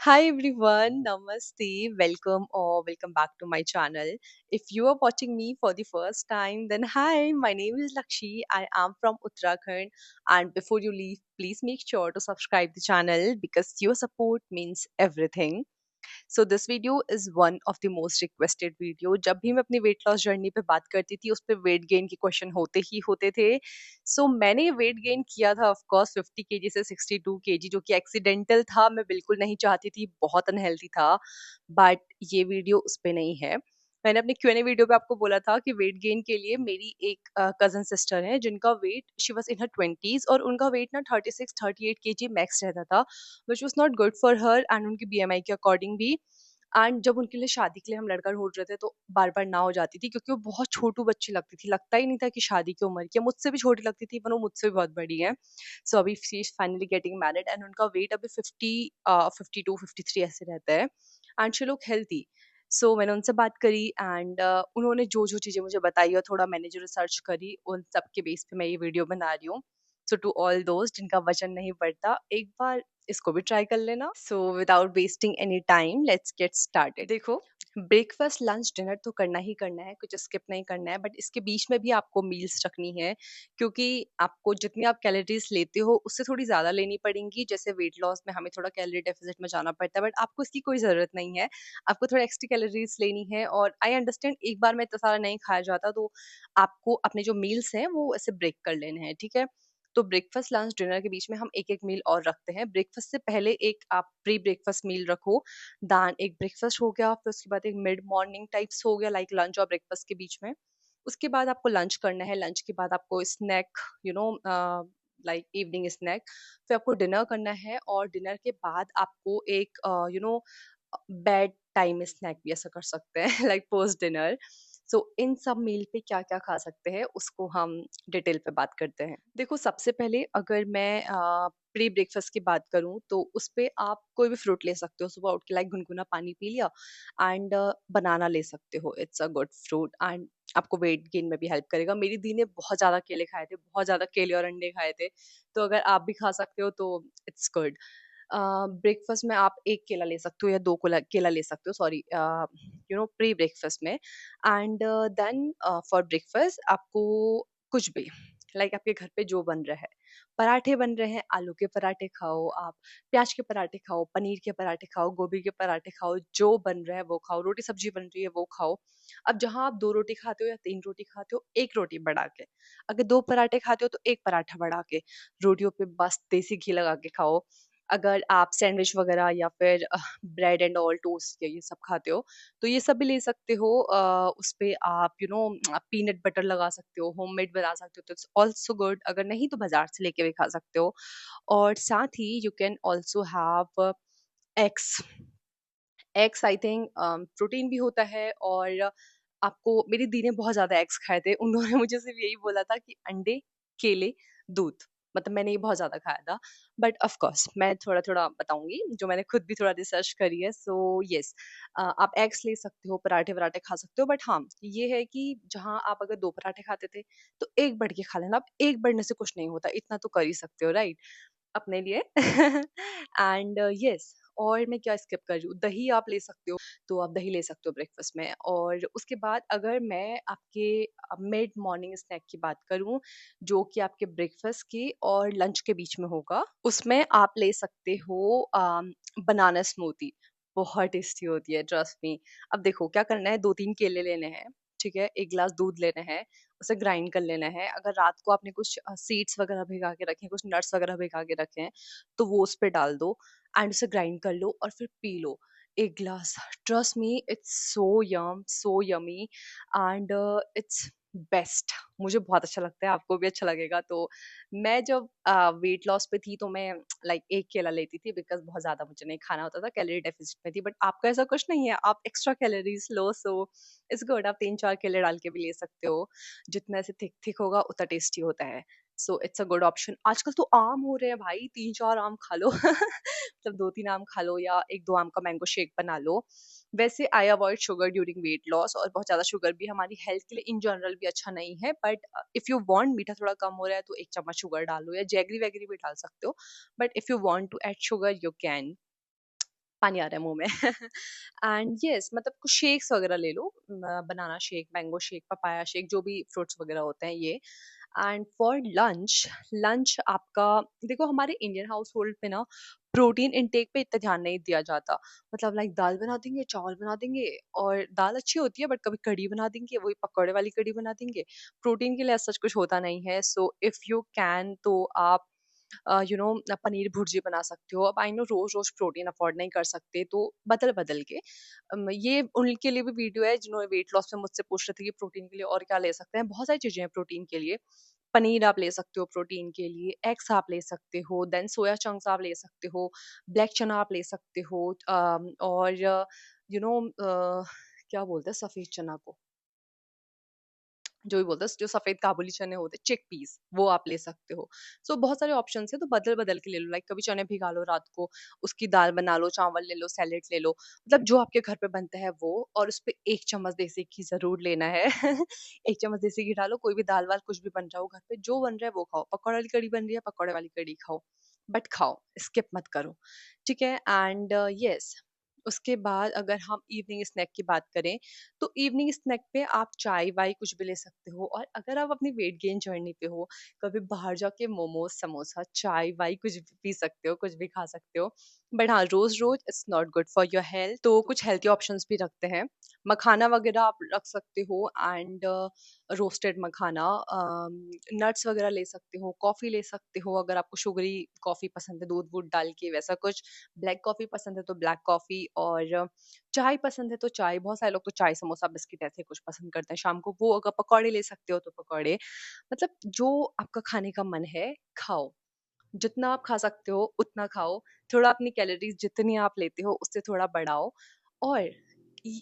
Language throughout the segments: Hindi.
Hi everyone, Namaste, welcome or welcome back to my channel. If you are watching me for the first time, then hi, my name is Lakshi. I am from Uttarakhand, and before you leave, please make sure to subscribe the channel because your support means everything. So this video is one of the most requested video. जब भी मैं अपनी वेट लॉस जर्नी पे बात करती थी उस पर वेट गेन के क्वेश्चन होते ही होते थे। मैंने वेट गेन किया था ऑफ कोर्स 50 केजी से 62 केजी, जो कि एक्सीडेंटल था। मैं बिल्कुल नहीं चाहती थी, बहुत अनहेल्थी था। बट ये वीडियो उस पर नहीं है। मैंने अपने क्यूएनए वीडियो पे आपको बोला था कि वेट गेन के लिए मेरी एक कजन सिस्टर है जिनका weight she was in her 20s, और उनका वेट ना 36-38 केजी मैक्स रहता था, which was not good for her and उनकी बीएमआई के अकॉर्डिंग भी। एंड जब उनके लिए शादी के लिए हम लड़का ढूंढ रहे थे तो बार बार ना हो जाती थी, क्योंकि वो बहुत छोटू बच्ची लगती थी। लगता ही नहीं था कि शादी की उम्र की है। मुझसे भी छोटी लगती थी, पर वो मुझसे भी बहुत बड़ी है। अभी she is finally getting married and उनका वेट अभी 52-53 ऐसे रहता है। And she look healthy. मैंने उनसे बात करी एंड उन्होंने जो जो चीज़ें मुझे बताई और थोड़ा मैंने जो रिसर्च करी उन सब के बेस पे मैं ये वीडियो बना रही हूँ। टू ऑल दोस्त जिनका वजन नहीं बढ़ता, एक बार इसको भी ट्राई कर लेना। Without wasting any time, let's get started. देखो, ब्रेकफास्ट लंच डिनर तो करना ही करना है, कुछ स्किप नहीं करना है, बट इसके बीच में भी आपको मील्स रखनी है, क्योंकि आपको जितनी आप कैलोरीज लेते हो उससे थोड़ी ज़्यादा लेनी पड़ेंगी। जैसे वेट लॉस में हमें थोड़ा कैलोरी डेफिसिट में जाना पड़ता है, बट आपको इसकी कोई ज़रूरत नहीं है। आपको थोड़ा एक्स्ट्रा कैलोरीज लेनी है, और आई अंडरस्टैंड एक बार में इतना सारा नहीं खाया जाता, तो आपको अपने जो मील्स हैं वो ऐसे ब्रेक कर लेने हैं, ठीक है। तो ब्रेकफास्ट लंच डिनर के बीच में हम एक एक मील और रखते हैं। ब्रेकफास्ट से पहले एक आप प्री ब्रेकफास्ट मील रखो, दैन एक ब्रेकफास्ट हो गया, फिर उसके बाद एक मिड मॉर्निंग टाइप्स हो गया, लाइक लंच और ब्रेकफास्ट के बीच में। उसके बाद आपको लंच करना है, लंच के बाद आपको snack, you know like evening snack. फिर आपको डिनर करना है, और डिनर के बाद आपको एक बेड टाइम स्नैक भी ऐसा कर सकते हैं लाइक पोस्ट डिनर। इन सब मील पे क्या क्या खा सकते हैं उसको हम डिटेल पे बात करते हैं। देखो, सबसे पहले अगर मैं प्री ब्रेकफास्ट की बात करूँ तो उस पे आप कोई भी फ्रूट ले सकते हो। सुबह उठ के लाइक गुनगुना पानी पी लिया, एंड बनाना ले सकते हो, it's a good fruit and आपको वेट गेन में भी हेल्प करेगा। मेरी दी ने बहुत ज़्यादा केले खाए थे, बहुत ज़्यादा केले और अंडे खाए थे, तो अगर आप भी खा सकते हो तो इट्स गुड। ब्रेकफास्ट में आप एक केला ले सकते हो या दो केला ले सकते हो, सॉरी, प्री ब्रेकफास्ट में। एंड देन फॉर ब्रेकफास्ट आपको कुछ भी, लाइक आपके घर पे जो बन रहा है, पराठे बन रहे हैं, आलू के पराठे खाओ आप, प्याज के पराठे खाओ, पनीर के पराठे खाओ, गोभी के पराठे खाओ, जो बन रहा है वो खाओ, रोटी सब्जी बन रही है वो खाओ। अब जहाँ आप दो रोटी खाते हो या तीन रोटी खाते हो, एक रोटी बढ़ा के, अगर दो पराठे खाते हो तो एक पराठा बढ़ा के, रोटियों पे बस देसी घी लगा के खाओ। अगर आप सैंडविच वगैरह या फिर ब्रेड एंड ऑल टोस्ट या ये सब खाते हो, तो ये सब भी ले सकते हो। उस पे आप पीनट बटर लगा सकते हो, होममेड बना सकते हो, तो इट्स ऑल्सो गुड। अगर नहीं तो बाजार से लेके भी खा सकते हो। और साथ ही you can also have eggs. Eggs I think protein भी होता है, और आपको, मेरी दी ने बहुत ज़्यादा एग्स खाए थे। उन्होंने मुझे सिर्फ यही बोला था कि अंडे, केले, दूध, मतलब मैंने ये बहुत ज़्यादा खाया था। बट ऑफ कोर्स मैं थोड़ा-थोड़ा बताऊँगी, जो मैंने खुद भी थोड़ा रिसर्च करी है। येस, आप एग्स ले सकते हो, पराठे-वराठे खा सकते हो, बट हाँ, ये है कि जहाँ आप अगर 2 पराठे खाते थे, तो 1 बढ़ के खा लेना। अब 1 बढ़ने से कुछ नहीं होता, इतना तो कर ही सकते हो, राइट? अपने लिए। एंड येस, और मैं क्या स्किप कर रही हूँ, दही आप ले सकते हो, तो आप दही ले सकते हो ब्रेकफास्ट में। और उसके बाद अगर मैं आपके मिड मॉर्निंग स्नैक की बात करूँ, जो कि आपके ब्रेकफास्ट के और लंच के बीच में होगा, उसमें आप ले सकते हो बनाना स्मूदी। बहुत टेस्टी होती है, ट्रस्ट मी। अब देखो क्या करना है, 2-3 केले लेने हैं, ठीक है? 1 ग्लास दूध लेना है, उसे ग्राइंड कर लेना है। अगर रात को आपने कुछ सीड्स वगैरह भिगा के रखे हैं, कुछ नट्स वगैरह भिगा के रखे हैं, तो वो उस पे डाल दो एंड उसे ग्राइंड कर लो और फिर P low 1 glass. Trust me, it's so yummy and it's best. मुझे बहुत अच्छा लगता है, आपको भी अच्छा लगेगा। तो मैं जब वेट लॉस पे थी तो मैं लाइक 1 केला लेती थी, बिकॉज़ बहुत ज़्यादा मुझे नहीं खाना होता था, कैलोरी डेफिसिट में थी। बट आपका ऐसा कुछ नहीं है, आप extra calories low, so it's good. आप 3-4 केले डाल के भी ले सकते हो। जितना ऐसे थिक होगा उतना टेस्टी होता है। It's a good option. आजकल तो आम हो रहे हैं भाई, 3-4 आम खा लो। मतलब 2-3 आम खा लो या 1-2 आम का मैंगो शेक बना लो। वैसे I avoid sugar during weight loss, और बहुत ज़्यादा शुगर भी हमारी हेल्थ के लिए इन जनरल भी अच्छा नहीं है। बट इफ यू वांट मीठा थोड़ा कम हो रहा है तो 1 चम्मच शुगर डाल लो, या जैगरी वैगरी भी डाल सकते हो। But if you want to add sugar you can. पानी आ रहा है मुँह में। एंड येस मतलब कुछ शेक्स वगैरह ले लो, banana shake, mango shake, papaya shake, जो भी फ्रूट्स वगैरह होते हैं ये। एंड फॉर लंच, लंच आपका देखो हमारे इंडियन हाउस होल्ड पे ना प्रोटीन इनटेक पे इतना ध्यान नहीं दिया जाता। मतलब लाइक दाल बना देंगे, चावल बना देंगे, और दाल अच्छी होती है बट कभी कढ़ी बना देंगे, वही पकौड़े वाली कढ़ी बना देंगे। प्रोटीन के लिए ऐसा कुछ होता नहीं है। सो इफ यू कैन तो आप पनीर भुर्जी बना सकते हो। अब आई नो रोज रोज प्रोटीन अफोर्ड नहीं कर सकते, तो बदल बदल के ये उनके लिए भी वीडियो है जिन्होंने वेट लॉस में मुझसे पूछ रहे थे कि प्रोटीन के लिए और क्या ले सकते हैं। बहुत सारी चीजें हैं प्रोटीन के लिए। पनीर आप ले सकते हो प्रोटीन के लिए, एग्स आप ले सकते हो, देन सोया चंक्स आप ले सकते हो, ब्लैक चना आप ले सकते हो, और यू नो क्या बोलते हैं सफेद चना को, जो भी बोलते हैं, जो सफेद काबुली चने होते हैं, चिक पीस, वो आप ले सकते हो। सो बहुत सारे ऑप्शन है, तो बदल बदल के ले लो। लाइक कभी चने भिगा लो रात को, उसकी दाल बना लो, चावल ले लो, सैलेड ले लो, मतलब जो आपके घर पे बनता है वो। और उस पे एक चम्मच देसी घी जरूर लेना है। एक चम्मच देसी घी डालो, कोई भी दाल वाल कुछ भी बन रहा हो घर पे, जो बन रहा है वो खाओ। पकौड़े वाली कड़ी बन रही है, पकौड़े वाली कड़ी खाओ, बट खाओ, स्किप मत करो। ठीक है। एंड यस, उसके बाद अगर हम इवनिंग स्नैक की बात करें, तो इवनिंग स्नैक पे आप चाय वाय कुछ भी ले सकते हो। और अगर आप अपनी वेट गेन जर्नी पे हो, कभी बाहर जाके मोमोज, समोसा, चाय वाय कुछ भी पी सकते हो, कुछ भी खा सकते हो। बट हाँ, रोज रोज it's not good for your health, तो कुछ हेल्थी ऑप्शंस भी रखते हैं। मखाना वगैरह आप रख सकते हो, एंड रोस्टेड मखाना, नट्स वगैरह ले सकते हो, कॉफी ले सकते हो अगर आपको शुगरी कॉफी पसंद है, दूध वूध डाल के वैसा कुछ। ब्लैक कॉफी पसंद है तो ब्लैक कॉफी, और चाय पसंद है तो चाय। बहुत सारे लोग तो चाय समोसा बिस्किट ऐसे कुछ पसंद करते हैं शाम को, वो अगर पकौड़े ले सकते हो तो पकौड़े। मतलब जो आपका खाने का मन है खाओ, जितना आप खा सकते हो उतना खाओ। थोड़ा अपनी कैलोरीज जितनी आप लेते हो उससे थोड़ा बढ़ाओ। और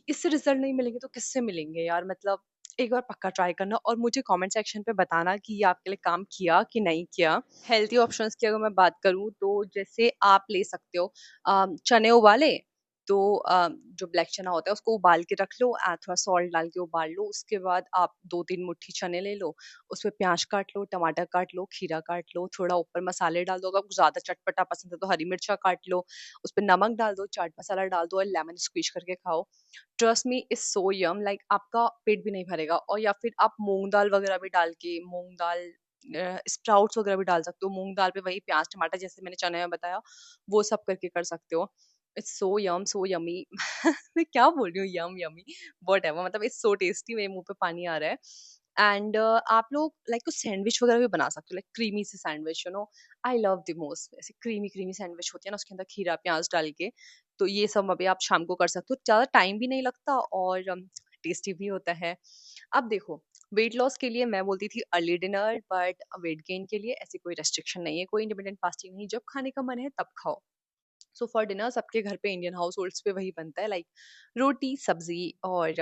इससे रिजल्ट नहीं मिलेंगे तो किससे मिलेंगे यार। मतलब एक बार पक्का ट्राई करना और मुझे कमेंट सेक्शन पे बताना कि ये आपके लिए काम किया कि नहीं किया। हेल्थी ऑप्शंस की अगर मैं बात करूँ तो जैसे आप ले सकते हो चने उबाले, तो जो ब्लैक चना होता है उसको उबाल के रख लो, थोड़ा सॉल्ट डाल के उबाल लो। उसके बाद आप 2-3 मुट्ठी चने ले लो, उसमें प्याज काट लो, टमाटर काट लो, खीरा काट लो, थोड़ा ऊपर मसाले डाल दो। अगर आपको ज़्यादा चटपटा पसंद है तो हरी मिर्चा काट लो, उसपे नमक डाल दो, चाट मसाला डाल दो, और लेमन स्क्वीज करके खाओ। Trust me is so yum, like आपका पेट भी नहीं भरेगा। और या फिर आप मूंग दाल वगैरह भी डाल के, मूंग दाल स्प्राउट्स वगैरह भी डाल सकते हो मूंग दाल पे, वही प्याज टमाटर जैसे मैंने चने में बताया, वो सब करके कर सकते हो। It's so yum, so yummy. मैं क्या बोल रही हूँ, यम यमी, वट एवर, मतलब इट्स सो टेस्टी, मेरे मुंह पे पानी आ रहा है। एंड आप लोग लाइक कुछ सैंडविच वगैरह भी बना सकते हो, लाइक क्रीमी से sandwich, I love the most ऐसे क्रीमी क्रीमी सैंडविच होती है ना, उसके अंदर खीरा प्याज डाल के। तो ये सब अभी आप शाम को कर सकते हो, ज़्यादा टाइम भी नहीं लगता और टेस्टी भी होता है। अब देखो, वेट लॉस के लिए मैं बोलती थी early dinner, but weight gain के लिए ऐसी कोई रेस्ट्रिक्शन नहीं है, कोई इंटरमिटेंट फास्टिंग नहीं, जब खाने का मन है तब खाओ। सो फॉर डिनर सबके घर पे, इंडियन हाउस होल्ड्स पे वही बनता है, लाइक रोटी सब्जी और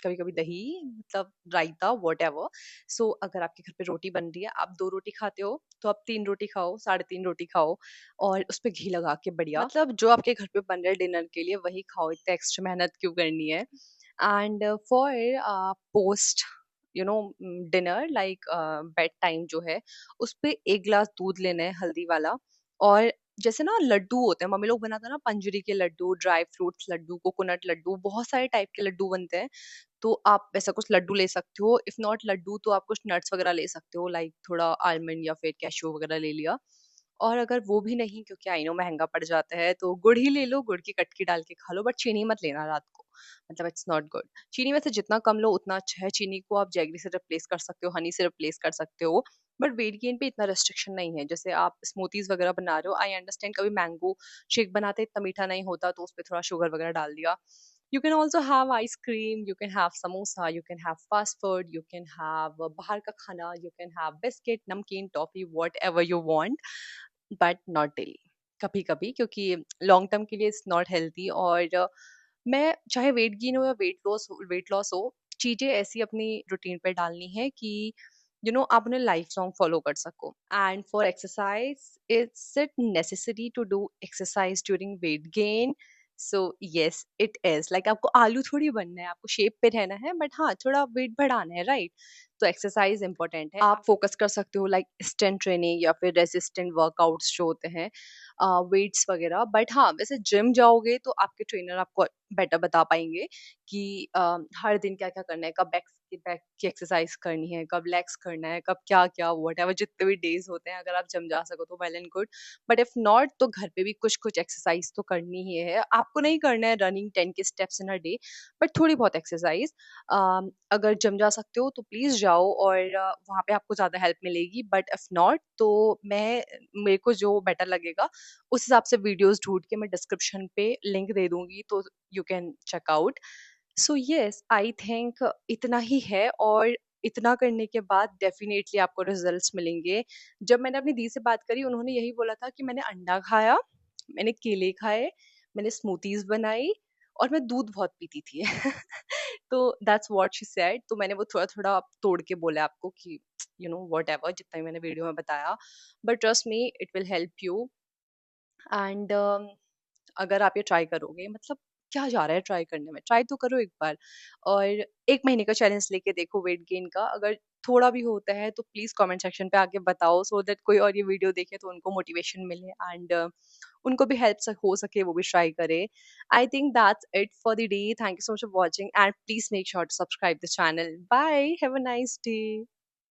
कभी कभी दही, मतलब रायता, वट एवर। सो अगर आपके घर पे रोटी बन रही है, आप 2 रोटी खाते हो, तो आप 3 रोटी खाओ, 3.5 रोटी खाओ, और उस पे घी लगा के बढ़िया, मतलब जो आपके घर पे बन रहा है डिनर के लिए वही खाओ, इतना एक्स्ट्रा मेहनत क्यों करनी है। And for post dinner, like bed time जो है, उस पे 1 गिलास दूध लेना है, हल्दी वाला। और जैसे ना लड्डू होते हैं, मम्मी लोग बनाते हैं ना, पंजरी के laddoo, dry fruits laddoo, coconut laddoo, बहुत सारे टाइप के लड्डू बनते हैं। तो आप वैसा कुछ लड्डू ले सकते हो। इफ नॉट लड्डू तो आप कुछ नट्स वगैरह ले सकते हो, लाइक थोड़ा आलमंड या फिर कैशू वगैरह ले लिया। और अगर वो भी नहीं, क्योंकि आई नो महंगा पड़ जाता है, तो गुड़ ही ले लो, गुड़ की कटकी डाल के खा लो, बट चीनी मत लेना रात को, मतलब इट्स नॉट गुड। चीनी वैसे जितना कम लो उतना अच्छा है। चीनी को आप जैगरी से रिप्लेस कर सकते हो, हनी से रिप्लेस कर सकते हो, बट वेट गेन पे इतना रेस्ट्रिक्शन नहीं है। जैसे आप स्मूथीज वगैरह बना रहे हो, आई अंडरस्टैंड, कभी मैंगो शेक बनाते इतना मीठा नहीं होता, तो उसपे थोड़ा शुगर वगैरह डाल दिया। You can also have ice cream, you can have samosa, you can have fast food, you can have bahar ka khana, you can have biscuit, namkeen, toffee, whatever you want, but not daily. कभी कभी, क्योंकि लॉन्ग टर्म के लिए इट्स नॉट हेल्थी। और मैं चाहे वेट गेन हो या वेट लॉस हो, चीजें ऐसी अपनी रूटीन पे डालनी है कि आप उन्हें लाइफ लॉन्ग फॉलो कर सको। And for exercise, it's it necessary to do exercise during weight gain? So yes it is, like आपको आलू थोड़ी बनना है, आपको शेप पे रहना है, बट हाँ थोड़ा वेट बढ़ाना है, राइट? तो एक्सरसाइज इंपॉर्टेंट है। आप फोकस कर सकते हो लाइक स्ट्रेंथ ट्रेनिंग या फिर रेजिस्टेंट वर्कआउट्स जो होते हैं, वेट्स वगैरह। बट हाँ, वैसे जिम जाओगे तो आपके ट्रेनर आपको बेटर बता पाएँगे कि हर दिन क्या-क्या करना है, कब बैक की एक्सरसाइज करनी है, कब लेग्स करना है, कब क्या-क्या व्हाटएवर जितने भी डेज़ होते हैं, अगर आप जिम जा सको तो well and good. But if not तो घर पे भी कुछ-कुछ एक्सरसाइज तो करनी ही है। आपको नहीं करना है रनिंग 10 के steps in a day, but थोड़ी बहुत एक्सरसाइज। अगर जिम जा सकते हो तो प्लीज़ जाओ और वहाँ पे आपको ज़्यादा हेल्प मिलेगी। बट इफ नॉट तो मेरे को जो बेटर लगेगा उस हिसाब से वीडियोज़ ढूँढ के मैं डिस्क्रिप्शन पे लिंक दे दूँगी, तो you can check out. So yes, I think इतना ही है, और इतना करने के बाद डेफ़िनेटली आपको रिज़ल्ट्स मिलेंगे। जब मैंने अपनी दी से बात करी, उन्होंने यही बोला था कि मैंने अंडा खाया, मैंने केले खाए, मैंने स्मूथीज़ बनाई और मैं दूध बहुत पीती थी। तो दैट्स व्हाट शी सेड। तो मैंने वो थोड़ा-थोड़ा तोड़ के बोला आपको कि व्हाटएवर जितना भी मैंने वीडियो में बताया। But trust me, it will help you. And अगर आप ये ट्राई करोगे, मतलब क्या जा रहा है ट्राई करने में, ट्राई तो करो एक बार। और 1 महीने का चैलेंज लेके देखो वेट गेन का। अगर थोड़ा भी होता है तो प्लीज कमेंट सेक्शन पे आके बताओ, सो दैट कोई और ये वीडियो देखे तो उनको मोटिवेशन मिले, एंड उनको भी हेल्प हो सके, वो भी ट्राई करे। I think that's it for the day. Thank you so much for watching, and please make sure to subscribe the channel. Bye, have a nice day.